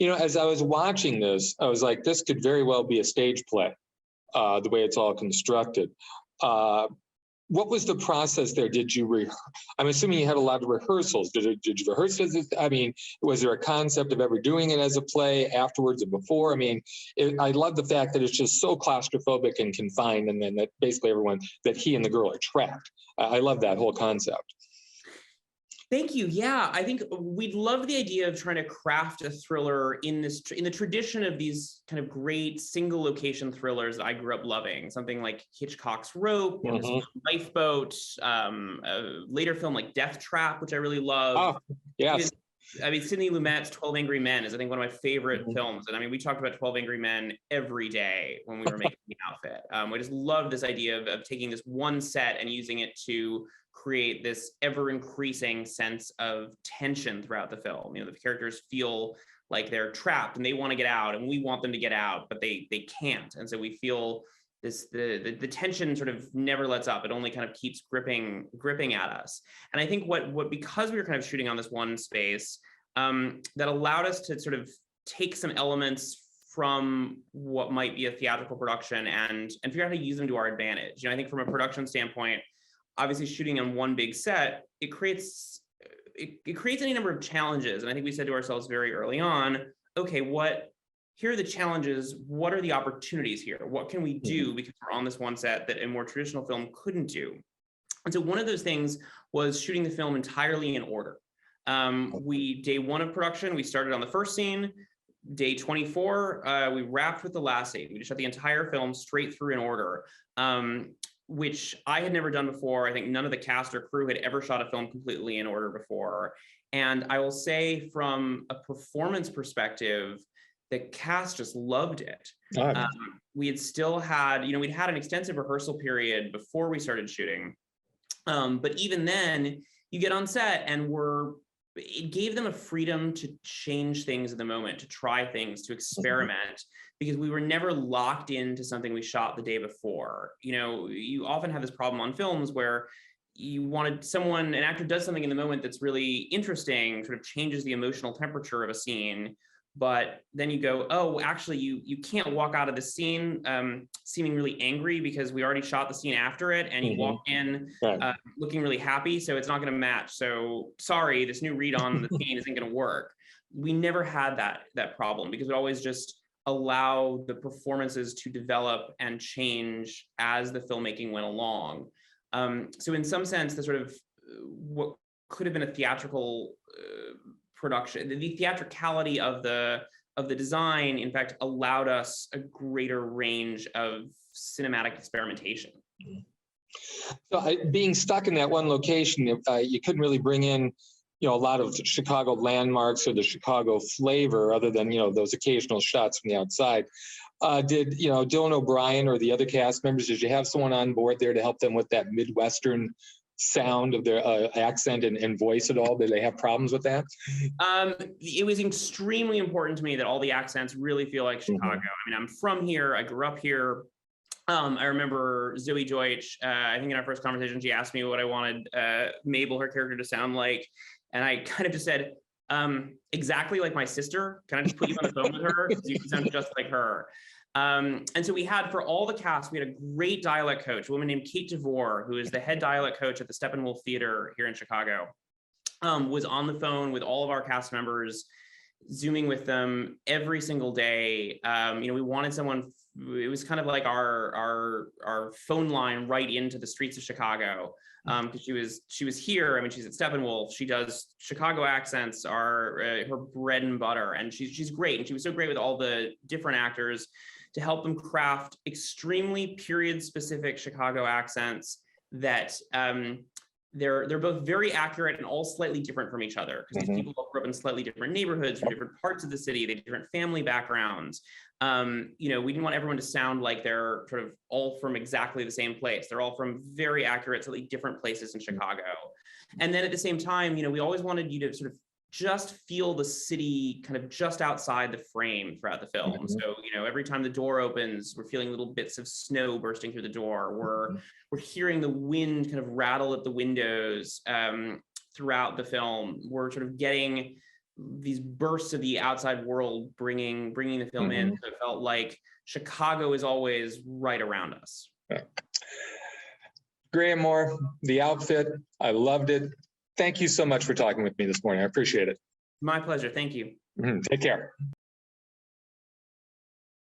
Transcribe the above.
As I was watching this, I was like, this could very well be a stage play, the way it's all constructed. What was the process there? I'm assuming you had a lot of rehearsals. Did you rehearse this? I mean, was there a concept of ever doing it as a play afterwards or before? I mean, I love the fact that it's just so claustrophobic and confined, and then that basically everyone, that he and the girl are trapped. I love that whole concept. Thank you. Yeah, I think we'd love the idea of trying to craft a thriller in the tradition of these kind of great single location thrillers that I grew up loving. Something like Hitchcock's Rope, or Lifeboat, a later film like Death Trap, which I really love. Oh, yes. Sidney Lumet's 12 Angry Men is, I think, one of my favorite films. And I mean, we talked about 12 Angry Men every day when we were making the outfit. I just love this idea of taking this one set and using it to create this ever-increasing sense of tension throughout the film. The characters feel like they're trapped and they want to get out, and we want them to get out, but they can't. And so we feel the tension sort of never lets up. It only kind of keeps gripping at us. And I think what because we were kind of shooting on this one space, that allowed us to sort of take some elements from what might be a theatrical production and figure out how to use them to our advantage. I think from a production standpoint, obviously shooting on one big set, it creates any number of challenges. And I think we said to ourselves very early on, okay, here are the challenges. What are the opportunities here? What can we do because we're on this one set that a more traditional film couldn't do? And so one of those things was shooting the film entirely in order. Day one of production, we started on the first scene. Day 24, we wrapped with the last scene. We just shot the entire film straight through in order. Which I had never done before. I think none of the cast or crew had ever shot a film completely in order before. And I will say, from a performance perspective, the cast just loved it. We had still had, we'd had an extensive rehearsal period before we started shooting. But even then, you get on set and it gave them a freedom to change things at the moment, to try things, to experiment, because we were never locked into something we shot the day before. You often have this problem on films where you wanted an actor does something in the moment that's really interesting, sort of changes the emotional temperature of a scene, but then you go, oh, actually, you can't walk out of the scene seeming really angry because we already shot the scene after it, and you walk in looking really happy, so it's not going to match. So sorry, this new read on the scene isn't going to work. We never had that problem because we always just allow the performances to develop and change as the filmmaking went along. So in some sense, the sort of what could have been a theatrical production, the theatricality of the design, in fact, allowed us a greater range of cinematic experimentation. So being stuck in that one location, you couldn't really bring in, a lot of Chicago landmarks or the Chicago flavor, other than, those occasional shots from the outside. Did, Dylan O'Brien or the other cast members, did you have someone on board there to help them with that Midwestern sound of their accent and voice at all? Did they have problems with that? It was extremely important to me that all the accents really feel like Chicago. I mean, I'm from here. I grew up here. I remember Zoe Deutsch, I think in our first conversation, she asked me what I wanted Mabel, her character, to sound like. And I kind of just said, exactly like my sister. Can I just put you on the phone with her? Because you sound just like her. And so we had, for all the cast, we had a great dialect coach, a woman named Kate DeVore, who is the head dialect coach at the Steppenwolf Theater here in Chicago, was on the phone with all of our cast members, Zooming with them every single day. We wanted someone, it was kind of like our phone line right into the streets of Chicago. Because she was here. I mean, she's at Steppenwolf. She does Chicago accents, are her bread and butter, and she's great. And she was so great with all the different actors to help them craft extremely period-specific Chicago accents that they're both very accurate and all slightly different from each other, because these people all grew up in slightly different neighborhoods from different parts of the city. They have different family backgrounds. We didn't want everyone to sound like they're sort of all from exactly the same place. They're all from very accurate, slightly different places in Chicago. And then at the same time, we always wanted you to sort of just feel the city kind of just outside the frame throughout the film. So, every time the door opens, we're feeling little bits of snow bursting through the door. We're hearing the wind kind of rattle at the windows throughout the film. We're sort of getting these bursts of the outside world, bringing the film in. So it felt like Chicago is always right around us. Yeah. Graham Moore, The Outfit, I loved it. Thank you so much for talking with me this morning. I appreciate it. My pleasure. Thank you. Take care.